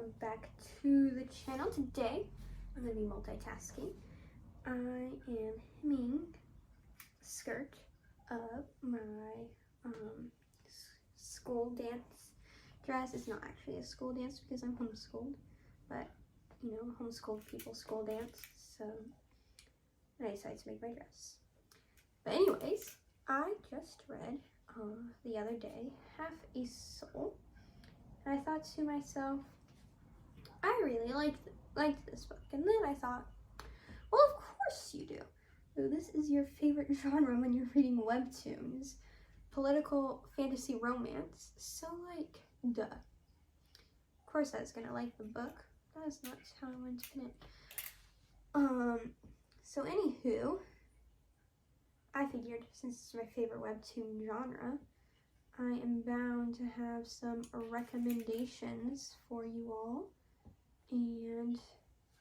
welcome back to the channel. Today I'm going to be multitasking. I am hemming the skirt of my school dance dress. It's not actually a school dance because I'm homeschooled, but you know, homeschooled people school dance, so I decided to make my dress. But anyways, I just read the other day Half a Soul, and I thought to myself, I really liked this book. And then I thought, well, of course you do. So this is your favorite genre when you're reading webtoons, political fantasy romance. So like, duh. Of course I was gonna like the book. That's not how I went to pin it. So anywho, I figured since it's my favorite webtoon genre, I am bound to have some recommendations for you all and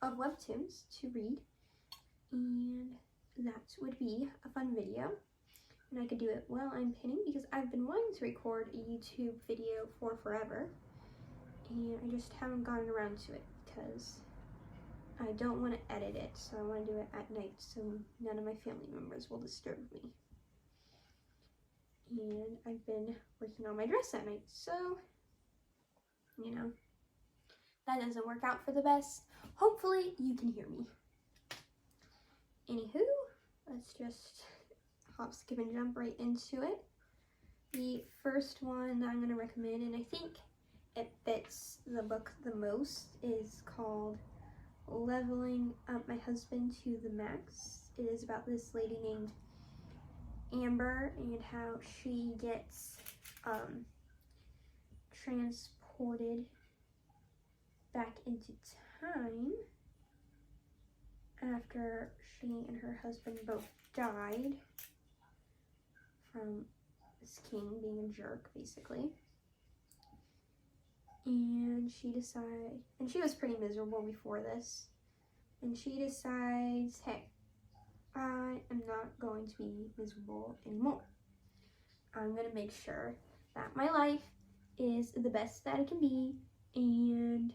of webtoons to read, and that would be a fun video, and I could do it while I'm pinning because I've been wanting to record a YouTube video for forever, and I just haven't gotten around to it because I don't want to edit it, so I want to do it at night so none of my family members will disturb me. And I've been working on my dress at night, so, you know, that doesn't work out for the best. Hopefully you can hear me. Anywho, let's just hop, skip, and jump right into it. The first one that I'm going to recommend, and I think it fits the book the most, is called Leveling Up My Husband to the Max. It is about this lady named Amber and how she gets transported back into time after she and her husband both died from this king being a jerk, basically. And she decides, and she was pretty miserable before this, and she decides, hey, I am not going to be miserable anymore. I'm going to make sure that my life is the best that it can be, and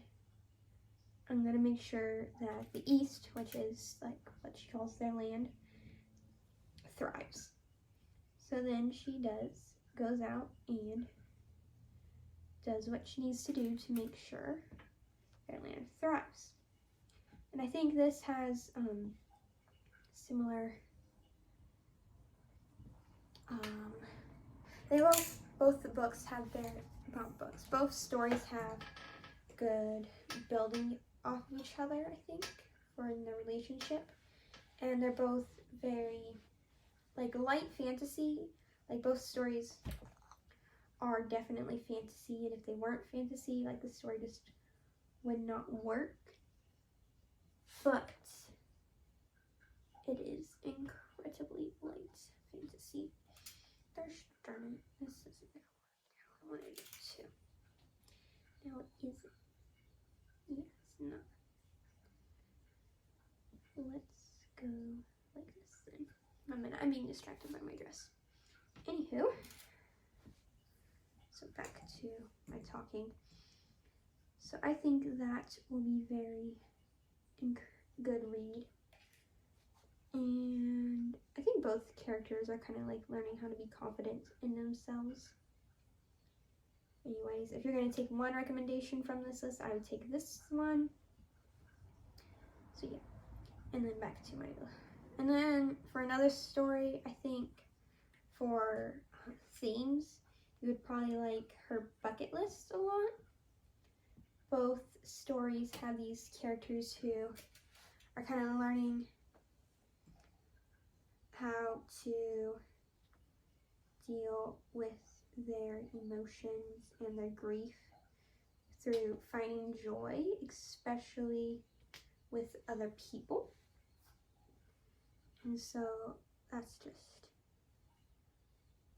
I'm going to make sure that the East, which is like what she calls their land, thrives. So then she goes out and does what she needs to do to make sure their land thrives. And I think this has similar, both the books have both stories have good building off of each other, I think, for in their relationship. And they're both very, like, light fantasy. Like, both stories are definitely fantasy, and if they weren't fantasy, like, the story just would not work. But it is incredibly light fantasy. Gosh darn it, this isn't gonna work how I wanted it to. No, it isn't. Yeah, it's not. Let's go like this then. 1 minute, I'm being distracted by my dress. Anywho, so back to my talking. So I think that will be very good read. And I think both characters are kind of like learning how to be confident in themselves. Anyways, if you're going to take one recommendation from this list, I would take this one. So yeah, and then back to my, and then for another story, I think for themes, you would probably like Her Bucket List a lot. Both stories have these characters who are kind of learning how to deal with their emotions and their grief through finding joy, especially with other people. And so that's just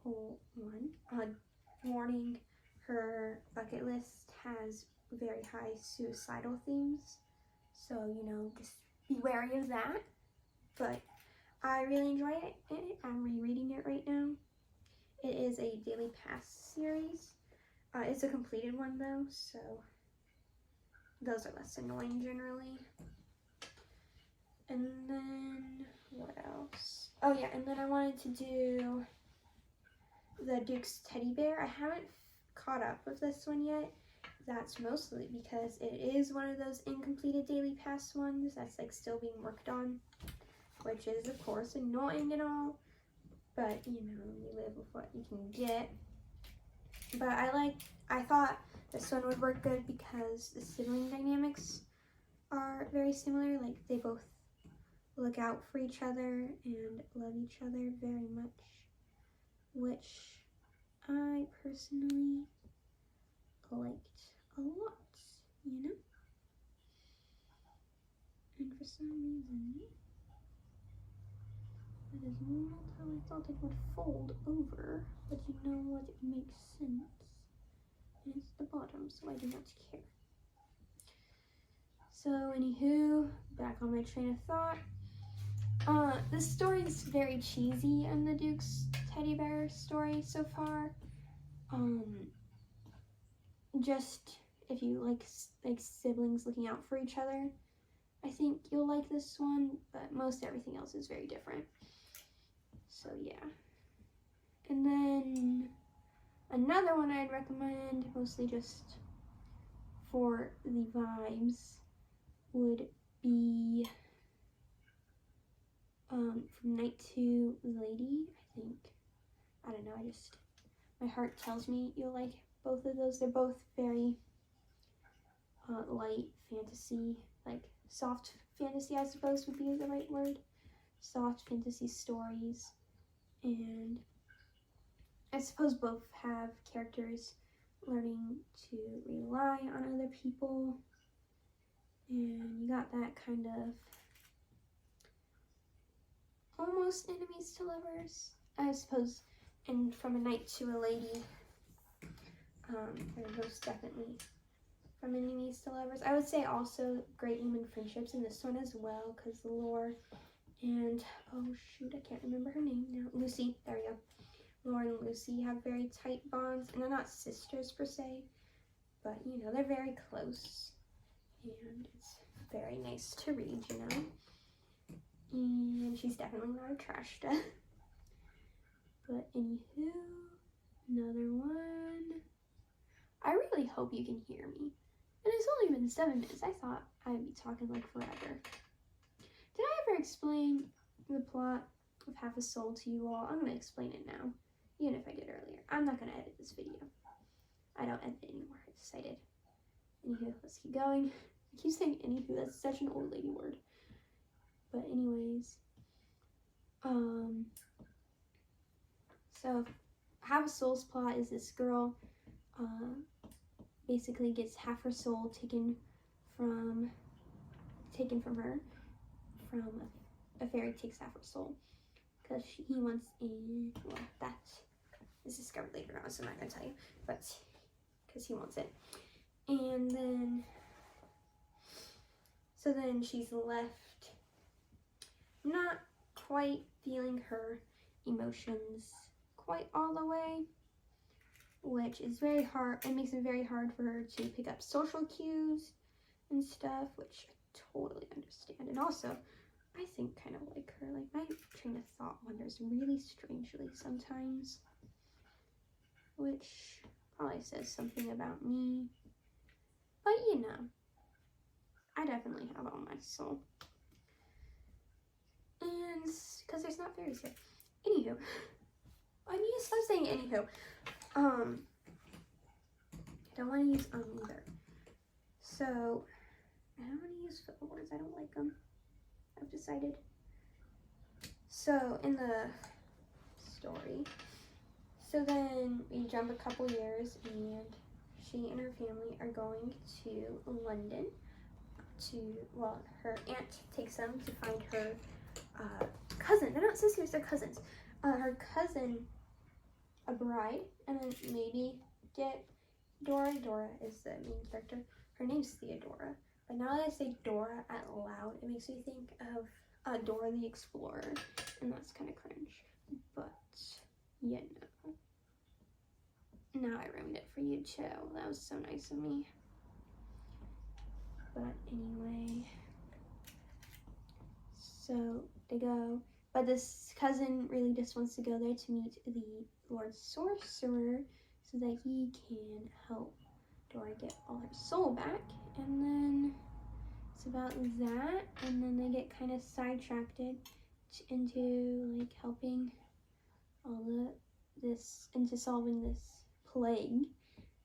one. Warning, Her Bucket List has very high suicidal themes, so, you know, just be wary of that. But I really enjoy it. I'm rereading it right now. It is a Daily Pass series. It's a completed one though, so those are less annoying generally. And then, what else? Oh yeah, and then I wanted to do the Duke's teddy bear. I haven't caught up with this one yet. That's mostly because it is one of those incompleted daily pass ones that's like still being worked on, which is of course annoying and all, but you know, you live with what you can get. But I thought this one would work good because the sibling dynamics are very similar. Like they both look out for each other and love each other very much, which I personally liked a lot, you know? And for some reason, that is not how I thought it would fold over, but you know what, it makes sense. And it's the bottom, so I do not care. So anywho, back on my train of thought. This story is very cheesy in the Duke's teddy bear story so far. Just if you like siblings looking out for each other, I think you'll like this one, but most everything else is very different. So yeah. And then another one I'd recommend, mostly just for the vibes, would be From Night to Lady, I think. I don't know, my heart tells me you'll like both of those. They're both very light fantasy, like soft fantasy, I suppose would be the right word. Soft fantasy stories. And I suppose both have characters learning to rely on other people. And you got that kind of almost enemies to lovers, I suppose. And From a Night to a Lady, they're most definitely from enemies to lovers. I would say also great human friendships in this one as well, because the lore and, oh shoot, I can't remember her name now. Lucy, there we go. Lore and Lucy have very tight bonds, and they're not sisters per se, but you know, they're very close, and it's very nice to read, you know. And she's definitely not a trash dad. But anywho, another one. I really hope you can hear me. And it's only been 7 minutes. I thought I'd be talking like forever. Did I ever explain the plot of Half a Soul to you all? I'm going to explain it now, even if I did earlier. I'm not going to edit this video. I don't edit anymore. I decided. Anywho, let's keep going. I keep saying anywho. That's such an old lady word. But anyways, so Half a Soul's plot is this girl basically gets half her soul taken from her. A fairy takes half her soul because he wants well, that is discovered later on, so I'm not gonna tell you, but because he wants it. And then so then she's left not quite feeling her emotions quite all the way, which is very hard. It makes it very hard for her to pick up social cues and stuff, which I totally understand. And also, I think kind of like her. Like, my train of thought wanders really strangely sometimes, which probably says something about me. But you know, I definitely have all my soul. And because there's not fairies here. Anywho, I need to stop saying anywho. I don't want to use either. So I don't want to use filler words. I don't like them. I've decided. So in the story, so then we jump a couple years, and she and her family are going to London well, her aunt takes them to find her cousin. They're not sisters, they're cousins. Her cousin, a bride, and then maybe get Dora. Dora is the main character. Her name's Theodora. But now that I say Dora out loud, it makes me think of Dora the Explorer, and that's kind of cringe. But yeah, no. Now I ruined it for you too. That was so nice of me. But anyway, so they go, but this cousin really just wants to go there to meet the Lord Sorcerer so that he can help Dora get all her soul back. And then it's about that, and then they get kind of sidetracked into like helping into solving this plague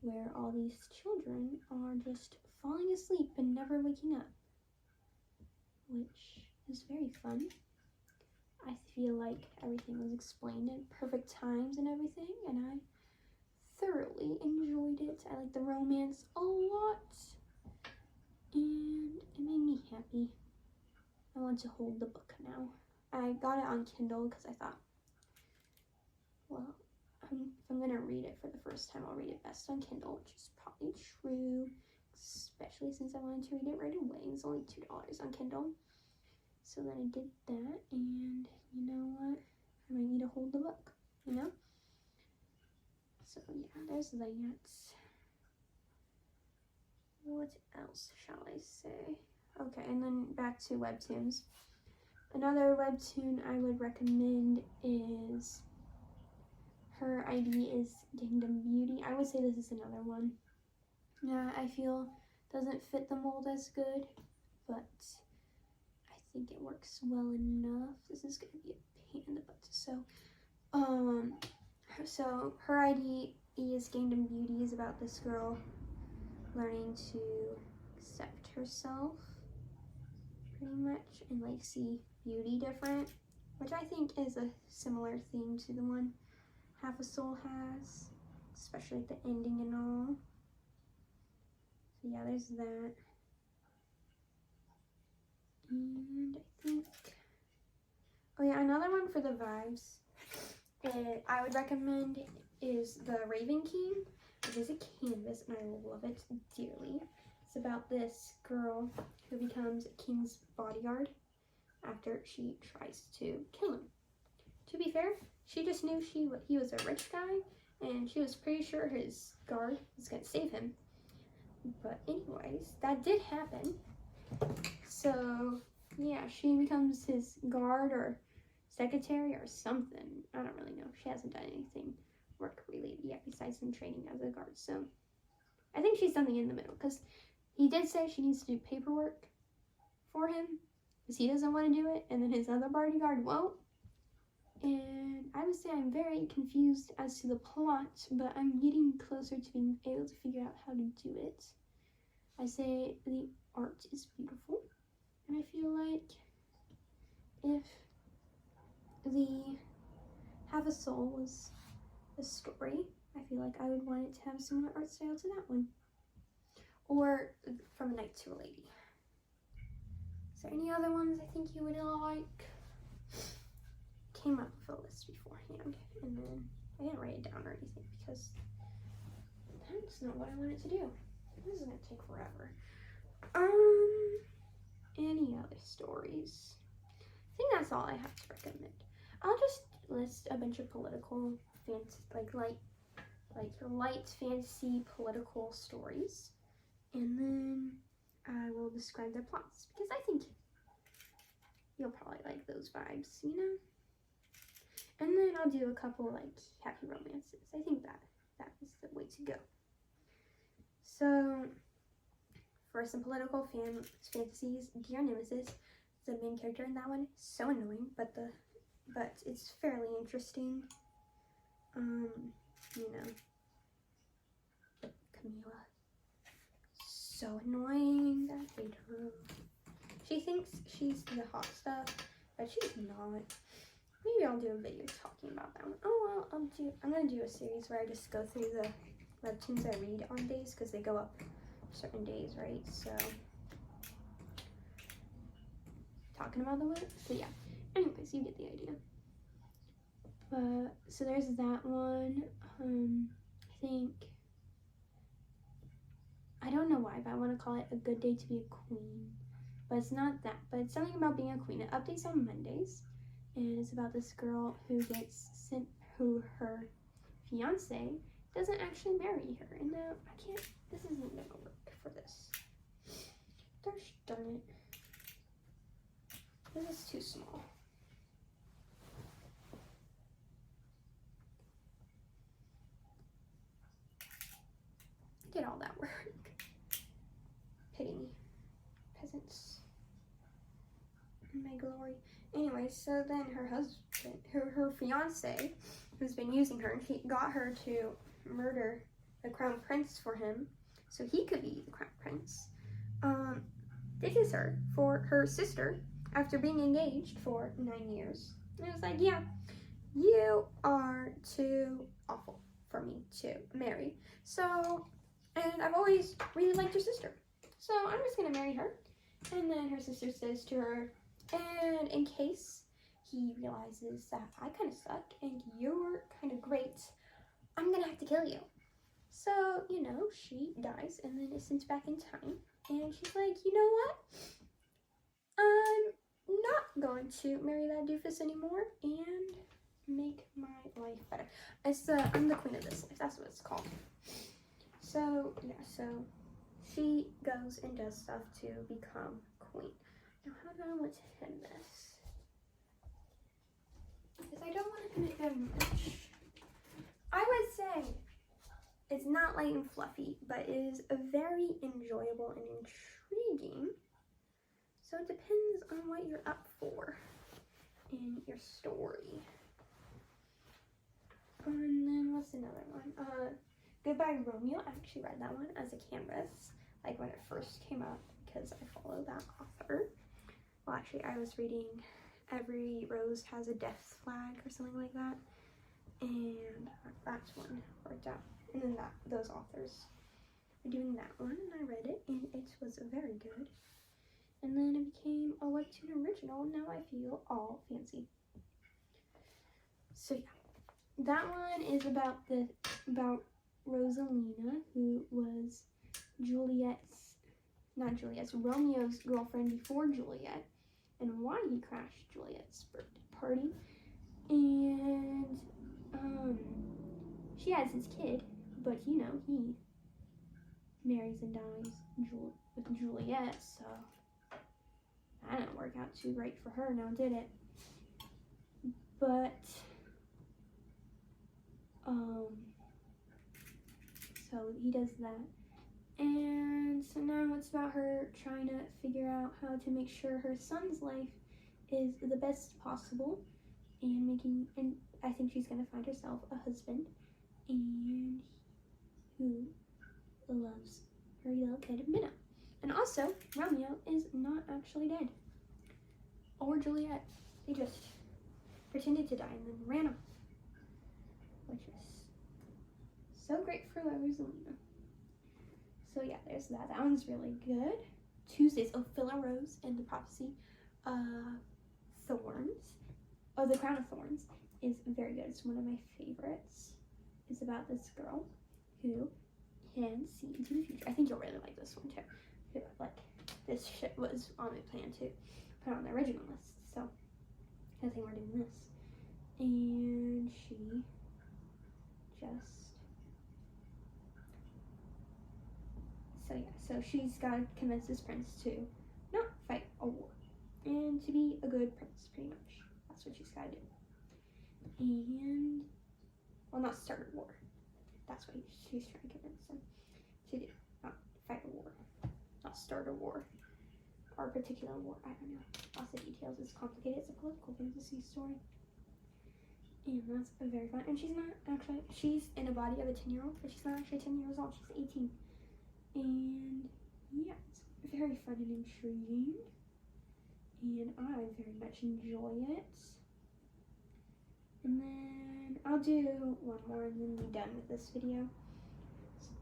where all these children are just falling asleep and never waking up, which is very fun. I feel like everything was explained at perfect times and everything, and I thoroughly enjoyed it. I like the romance a lot, and it made me happy. I want to hold the book now. I got it on Kindle because I thought, well, if I'm going to read it for the first time, I'll read it best on Kindle, which is probably true, especially since I wanted to read it right away. It's only $2 on Kindle. So then I did that, and you know what? I might need to hold the book, you know? So yeah, there's that. What else shall I say? Okay, and then back to Webtoons. Another Webtoon I would recommend is, her ID is Kingdom Beauty. I would say this is another one. Yeah, I feel doesn't fit the mold as good, but I think it works well enough. This is gonna be a pain in the butt. So her ID is Kingdom Beauty is about this girl learning to accept herself pretty much and like see beauty different, which I think is a similar theme to the one Half a Soul has, especially at the ending and all. So yeah, there's that. And I think, oh yeah, another one for the vibes I would recommend is The Raven King. It is a canvas and I love it dearly. It's about this girl who becomes a king's bodyguard after she tries to kill him. To be fair, she just knew he was a rich guy and she was pretty sure his guard was going to save him. But anyways, that did happen. So yeah, she becomes his guard or secretary or something. I don't really know. She hasn't done anything work related yet besides some training as a guard. So I think she's something in the middle because he did say she needs to do paperwork for him because he doesn't want to do it, and then his other bodyguard won't. And I would say I'm very confused as to the plot, but I'm getting closer to being able to figure out how to do it. I say the art is beautiful, and I feel like if the Have a Soul was a story, I feel like I would want it to have a similar art style to that one. Or From a Knight to a Lady. Is there any other ones I think you would like? Came up with a list beforehand, and then I didn't write it down or anything because that's not what I wanted to do. This is gonna take forever. Any other stories? I think that's all I have to recommend. I'll just list a bunch of political light fantasy political stories, and then I will describe their plots because I think you'll probably like those vibes, you know? And then I'll do a couple like happy romances. I think that is the way to go. So for some political fantasies, Dear Nemesis, the main character in that one, so annoying, but it's fairly interesting. You know, Camila, so annoying. I hate her. She thinks she's the hot stuff, but she's not. Maybe I'll do a video talking about that one. Oh well, I'm gonna do a series where I just go through the webtoons I read on days because they go up certain days, right? So talking about the web. So yeah. Anyways, you get the idea. So there's that one. I think, I don't know why, but I want to call it A Good Day to Be a Queen. But it's not that, but it's something about being a queen. It updates on Mondays, and it's about this girl who gets sent, who her fiance doesn't actually marry her. And now this isn't gonna work for this. too small. Did all that work. Pity me. Peasants. In my glory. Anyway, so then her husband, her fiance, who's been using her, and he got her to murder the crown prince for him so he could be the crown prince, ditches her for her sister after being engaged for 9 years. And it was like, yeah, you are too awful for me to marry. So, and I've always really liked your sister, so I'm just gonna marry her. And then her sister says to her, and in case he realizes that I kind of suck and you're kind of great, I'm gonna have to kill you. So, you know, she dies and then is sent back in time. And she's like, you know what? I'm not going to marry that doofus anymore and make my life better. I'm the queen of this life. That's what it's called. So, yeah, so she goes and does stuff to become queen. Now, how do I want to end this? Because I don't want to end it very much. I would say it's not light and fluffy, but it is very enjoyable and intriguing. So it depends on what you're up for in your story. And then what's another one? Goodbye Romeo. I actually read that one as a canvas, like when it first came out, because I follow that author. Well, actually, I was reading Every Rose Has a Death Flag or something like that, and that's one worked out. And then those authors were doing that one, and I read it, and it was very good. And then it became a Webtoon original, and now I feel all fancy. So yeah, that one is about Rosalina, who was Romeo's girlfriend before Juliet, and why he crashed Juliet's birthday party. And she has his kid, but you know, he marries and dies with Juliet, so that didn't work out too great for her, now did it? But so he does that, and so now it's about her trying to figure out how to make sure her son's life is the best possible, and I think she's gonna find herself a husband and who loves her little kid Minna. And also, Romeo is not actually dead, or Juliet. They just pretended to die and then ran off, which is so great for Rosalina. So yeah, there's that. That one's really good. Tuesdays, Phila Rose and the Prophecy Thorns, the Crown of Thorns, is very good. It's one of my favorites. It's about this girl who can see into the future. I think you'll really like this one too. Like, this shit was on my plan to put on the original list, so I think we're doing this. And she just, so yeah, so she's got to convince this prince to not fight a war and to be a good prince, pretty much. That's what she's got to do. And, well, not start a war. That's what she's trying to convince him to do. Not fight a war. Not start a war. Or a particular war. I don't know. Lots of details. It's complicated. It's a political fantasy story. And that's very fun. And she's not actually, she's in the body of a 10-year-old, but she's not actually 10 years old. She's 18. And yeah, it's very fun and intriguing. And I very much enjoy it. And then I'll do one more and then be done with this video.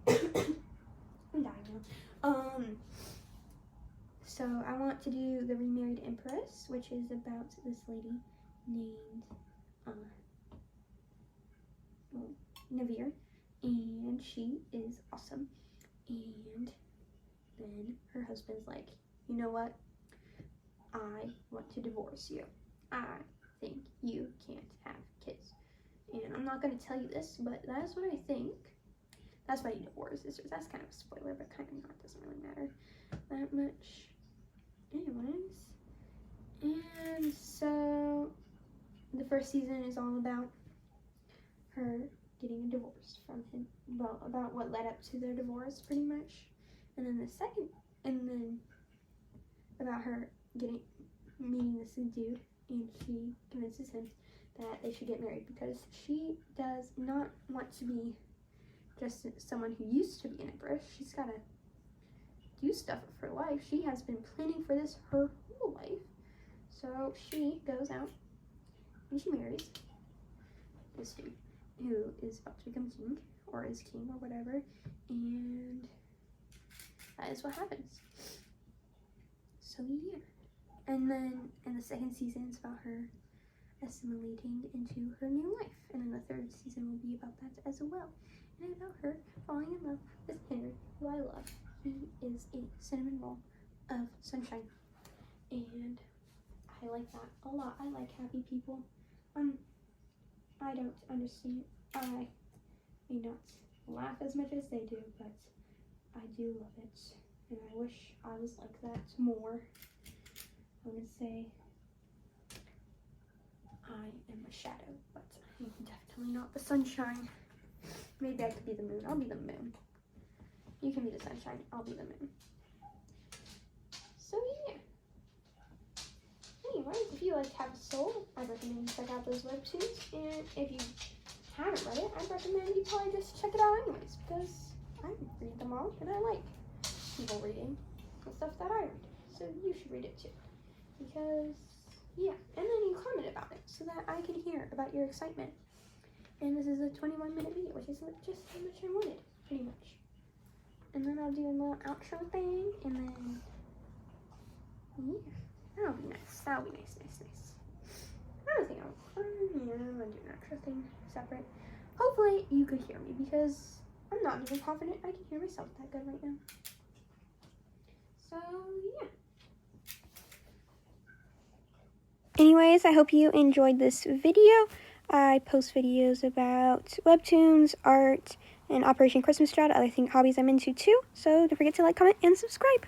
I'm dying now. So I want to do The Remarried Empress, which is about this lady named Navir, and she is awesome. And then her husband's like, you know what? I want to divorce you. I think you can't have kids. And I'm not going to tell you this, but that is what I think. That's why he divorced sisters. That's kind of a spoiler, but kind of not. Doesn't really matter that much. Anyways. And So the first season is all about her getting a divorce from him. Well, about what led up to their divorce, pretty much. And then about her meeting this dude, and he convinces him that they should get married because she does not want to be just someone who used to be an empress. She's got to do stuff with her life. She has been planning for this her whole life. So she goes out and she marries this dude who is about to become king, or is king, or whatever, and that is what happens. So yeah. And then in the second season, it's about her assimilating into her new life. And then the third season will be about that as well. And about her falling in love with Henry, who I love. He is a cinnamon roll of sunshine. And I like that a lot. I like happy people. I don't understand. I may not laugh as much as they do, but I do love it. And I wish I was like that more. I want to say I am a shadow, but I'm definitely not the sunshine. Maybe I could be the moon. I'll be the moon. You can be the sunshine. I'll be the moon. So yeah. Anyways, if you like Have a Soul, I recommend you check out those webtoons. And if you haven't read it, I recommend you probably just check it out anyways, because I read them all and I like people reading the stuff that I read. So you should read it too. Because, yeah. And then you comment about it so that I can hear about your excitement. And this is a 21-minute video, which is just how much I wanted, pretty much. And then I'll do a little outro thing, and then, yeah. That'll be nice. That'll be nice. I don't think I'm gonna do an extra thing separate. Hopefully you could hear me, because I'm not even confident I can hear myself that good right now. So yeah. Anyways, I hope you enjoyed this video. I post videos about webtoons, art, and Operation Christmas Child, other hobbies I'm into too. So don't forget to like, comment, and subscribe.